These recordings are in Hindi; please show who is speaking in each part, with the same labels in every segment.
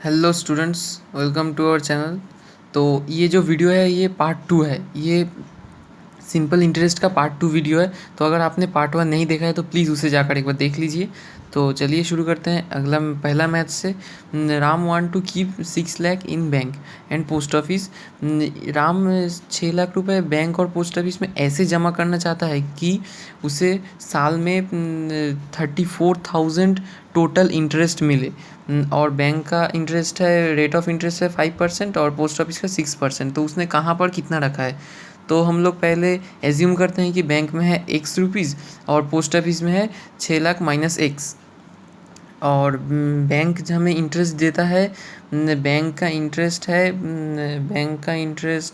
Speaker 1: Hello students, welcome to our channel. तो ये जो वीडियो है ये पार्ट 2 है। ये सिंपल इंटरेस्ट का पार्ट 2 वीडियो है। तो अगर आपने पार्ट 1 नहीं देखा है तो प्लीज़ उसे जाकर एक बार देख लीजिए। तो चलिए शुरू करते हैं। पहला मैथ से। Ram want to keep 6 lakh in bank and post office. Ram 6 lakh रुपए बैंक और पोस्ट ऑफिस में ऐसे जमा करना चाहता है कि उसे साल में 34,000 टोटल इंटरेस्ट मिले। और बैंक का इंटरेस्ट है, रेट ऑफ इंटरेस्ट है 5% और पोस्ट ऑफिस का 6%। तो उसने कहाँ पर कितना रखा है, तो हम लोग पहले एज्यूम करते हैं कि बैंक में है एक्स रुपीज़ और पोस्ट ऑफिस में है 6 लाख माइनस एक्स। और बैंक हमें इंटरेस्ट देता है, बैंक का इंटरेस्ट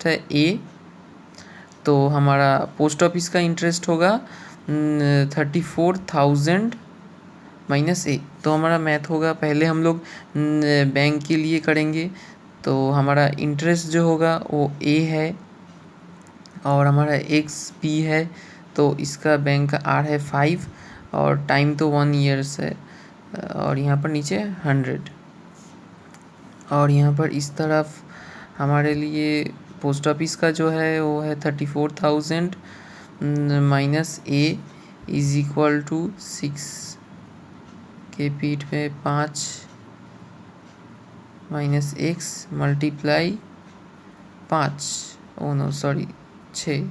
Speaker 1: है ए। तो हमारा पोस्ट ऑफिस का इंटरेस्ट होगा 34,000 माइनस ए। तो हमारा मैथ होगा, पहले हम लोग बैंक के लिए करेंगे। तो हमारा इंटरेस्ट जो होगा वो ए है और हमारा एक्स पी है। तो इसका बैंक का आर है 5 और टाइम तो 1 ईयर्स है। और यहाँ पर नीचे 100 और यहाँ पर इस तरफ हमारे लिए पोस्ट ऑफिस का जो है वो है 34,000 minus A is equal to 6 के पीठ में 5 minus X multiply 5, oh no sorry 6।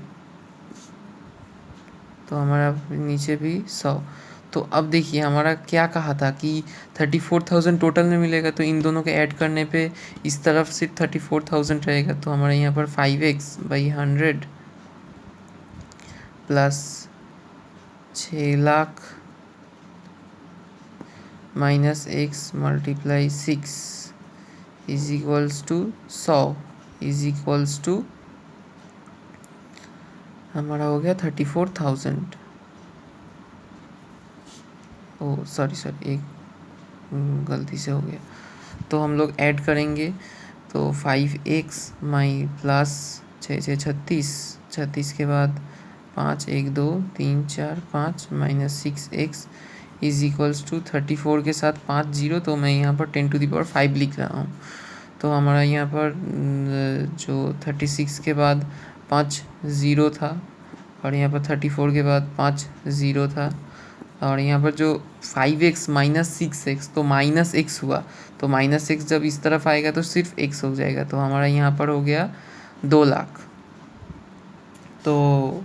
Speaker 1: तो हमारा नीचे भी 100। तो अब देखिए हमारा क्या कहा था कि 34,000 टोटल में मिलेगा, तो इन दोनों के ऐड करने पे इस तरफ सिर्फ 34,000 रहेगा। तो हमारा यहाँ पर 5x/100 plus 6 lakh minus X multiply 6 is equals to 100 is equals to हमारा हो गया 34,000। ओ सॉरी एक गलती से हो गया। तो हम लोग ऐड करेंगे। तो 5x माई प्लस 36 के बाद 5 1 2 3 4 5 minus 6x is equals to 34 के साथ 5 0। तो मैं यहाँ पर 10⁵ लिख रहा हूँ। तो हमारा यहाँ पर जो 36 के बाद 5 0 था और यहाँ पर 34 के बाद 5 0 था और यहाँ पर जो 5x माइनस 6x तो माइनस एक्स हुआ। तो माइनस एक्स जब इस तरफ आएगा तो सिर्फ x हो जाएगा। तो हमारा यहाँ पर हो गया 2 लाख। तो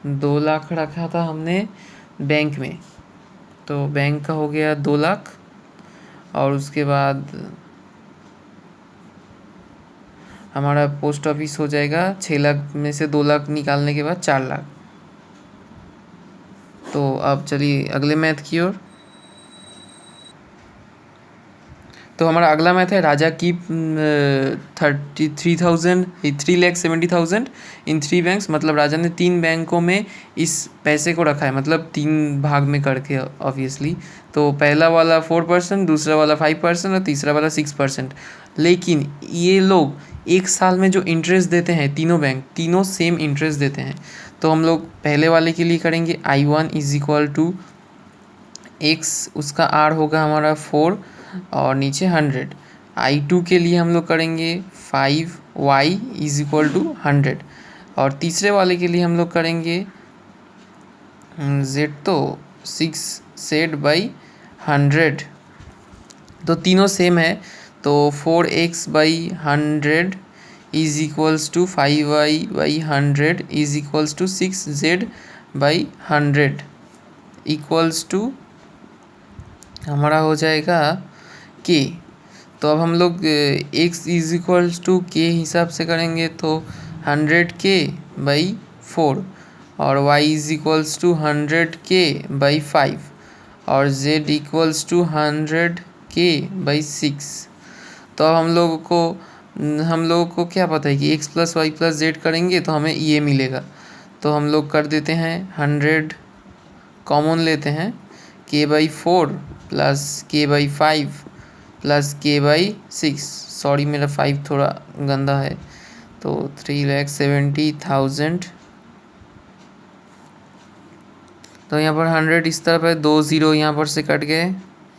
Speaker 1: 2 लाख रखा था हमने बैंक में, तो बैंक का हो गया 2 लाख। और उसके बाद हमारा पोस्ट ऑफिस हो जाएगा 6 लाख में से 2 लाख निकालने के बाद 4 लाख। तो अब चलिए अगले मैथ की ओर। तो हमारा अगला मैथ है राजा की 3,70,000 इन 3 बैंक्स। मतलब राजा ने 3 बैंकों में इस पैसे को रखा है, मतलब 3 भाग में करके ऑब्वियसली। तो पहला वाला 4%, दूसरा वाला 5% और तीसरा वाला 6%। लेकिन ये लोग एक साल में जो इंटरेस्ट देते हैं, तीनों बैंक तीनों सेम इंटरेस्ट देते हैं। तो हम लोग पहले वाले के लिए करेंगे I1 is equal to X, उसका आर होगा हमारा 4 और नीचे 100। I2 के लिए हम लोग करेंगे 5y इज इक्वल टू 100 और तीसरे वाले के लिए हम लोग करेंगे z तो 6z/100। तो तीनों सेम है। तो 4x/100 is equals to 5y/100 is equals to 6z/100 equals to हमारा हो जाएगा k। तो अब हम लोग x इज इक्वल्स टू के हिसाब से करेंगे। तो 100k/4 और y is equals to 100k/5 और z इक्वल्स टू 100k/6। तो अब हम लोगों को क्या पता है कि x plus Y plus Z करेंगे तो हमें ये मिलेगा। तो हम लोग कर देते हैं 100 कॉमन लेते हैं, k/4 plus k/5 plus k/6। Sorry मेरा 5 थोड़ा गंदा है। तो 3,70,000। तो यहाँ पर 100 इस तरफ है, 2 0 यहाँ पर से कट गए,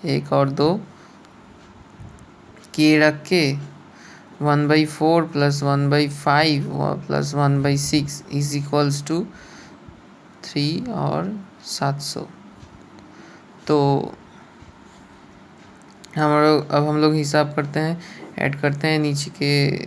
Speaker 1: 1 और 2। के रख के 1/4 plus 1/5 plus 1/6 is equals to 3 और 700। तो अब हम लोग हिसाब करते हैं, ऐड करते हैं नीचे के,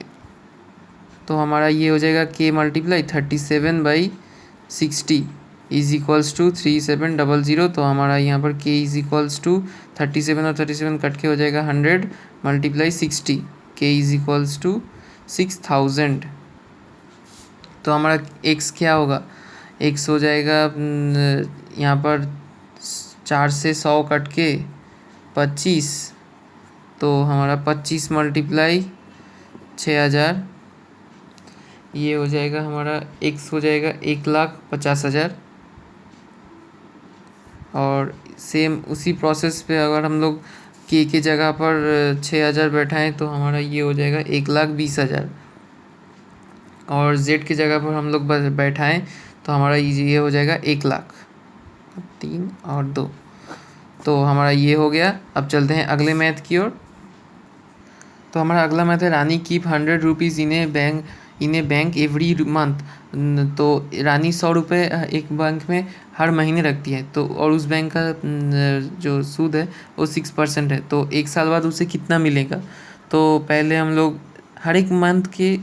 Speaker 1: तो हमारा ये हो जाएगा k multiply 37/60 is equals to 3700। तो हमारा यहाँ पर k इज इक्वल्स टू 37 और 37 कट के हो जाएगा 100 multiply 60, k is equals to 6000। तो हमारा x क्या होगा, x हो जाएगा यहाँ पर 4 से 100 कट के 25, तो हमारा 25 मल्टीप्लाई 6000, ये हो जाएगा हमारा x हो जाएगा 1,50,000। और सेम उसी प्रोसेस पे अगर हम लोग k के जगह पर 6000 बैठाएं तो हमारा ये हो जाएगा 1,20,000। और z की जगह पर हम लोग बैठाएं तो हमारा ये हो जाएगा 1,00,000। 3 और 2, तो हमारा ये हो गया। अब चलते हैं अगले मैथ की ओर। तो हमारा अगला मैथ है Rani keep 100 rupees in a bank every month. तो रानी 100 रुपये एक बैंक में हर महीने रखती है, तो और उस बैंक का जो सूद है वो 6% है। तो एक साल बाद उसे कितना मिलेगा। तो पहले हम लोग हर एक मंथ के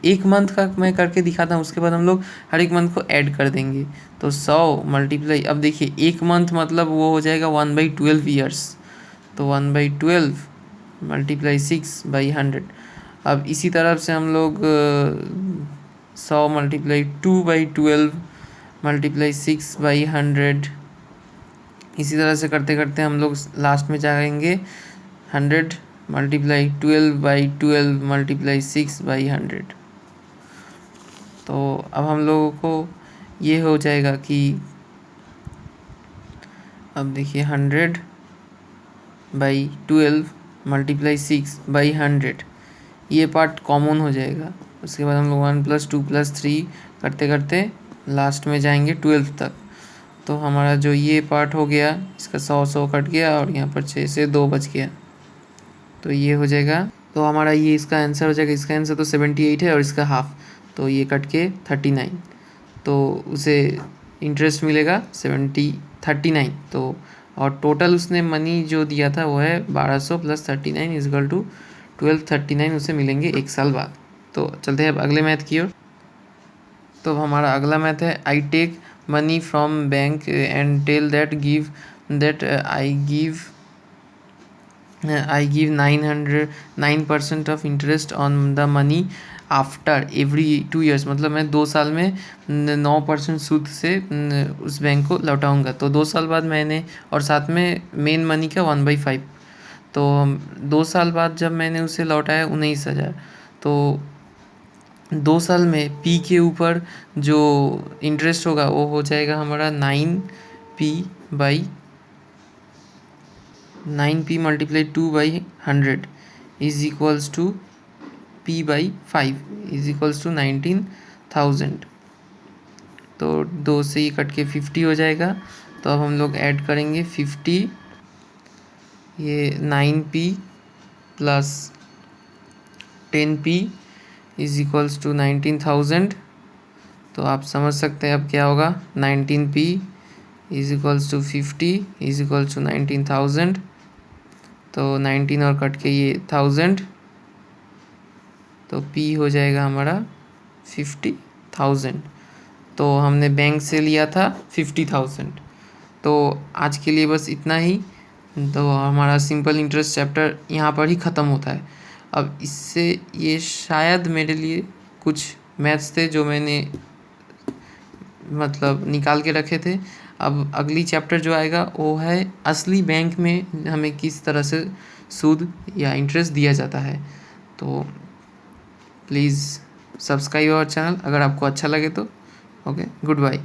Speaker 1: एक मंथ का मैं करके दिखाता हूँ, उसके बाद हम लोग हर एक मंथ को ऐड कर देंगे। तो 100 मल्टीप्लाई, अब देखिए एक मंथ मतलब वो हो जाएगा 1/12 ईयर्स, तो 1/12 मल्टीप्लाई 6/100। अब इसी तरफ से हम लोग 100 मल्टीप्लाई 2/12 मल्टीप्लाई 6/100, इसी तरह से करते करते हम लोग लास्ट में जाएंगे 100 मल्टीप्लाई 12/12 मल्टीप्लाई 6/100। तो अब हम लोगों को ये हो जाएगा कि अब देखिए 100/12 मल्टीप्लाई 6/100, ये पार्ट कॉमन हो जाएगा। उसके बाद हम लोग 1 + 2 + 3 करते करते लास्ट में जाएंगे 12 तक। तो हमारा जो ये पार्ट हो गया, इसका 100 कट गया और यहाँ पर 6 से 2 बच गया, तो ये हो जाएगा। तो हमारा ये इसका आंसर हो जाएगा। इसका आंसर तो 78 है और इसका हाफ, तो ये कट के 39, तो उसे इंटरेस्ट मिलेगा 39। तो और टोटल उसने मनी जो दिया था वो है 1200 + 39 = 1239 उसे मिलेंगे एक साल बाद। तो चलते हैं अब अगले मैथ की ओर। तो हमारा अगला मैथ है I take money from bank and tell that I give 9% of interest on the money after every 2 years. मतलब मैं 2 साल में 9% सूद से उस बैंक को लौटाऊंगा। तो 2 साल बाद मैंने, और साथ में मेन मनी का 1/5, तो 2 साल बाद जब मैंने उसे लौटाया 19,000, तो 2 साल में P के ऊपर जो इंटरेस्ट होगा वो हो जाएगा हमारा 9p multiply 2/100 is equals to P/5 is equals to 19,000। तो 2 से ये कट के 50 हो जाएगा। तो अब हम लोग ऐड करेंगे 50, ये 9p plus 10p is equals to 19,000। तो आप समझ सकते हैं अब क्या होगा। 19p is equals to 50 is equals to 19,000। तो 19 और कट के ये 1000, तो p हो जाएगा हमारा 50,000। तो हमने बैंक से लिया था 50,000। तो आज के लिए बस इतना ही। तो हमारा सिंपल इंटरेस्ट चैप्टर यहाँ पर ही ख़त्म होता है। अब इससे ये शायद मेरे लिए कुछ मैथ्स थे जो मैंने मतलब निकाल के रखे थे। अब अगली चैप्टर जो आएगा वो है असली बैंक में हमें किस तरह से सूद या इंटरेस्ट दिया जाता है। तो प्लीज़ सब्सक्राइब आवर चैनल अगर आपको अच्छा लगे तो। Okay, good bye.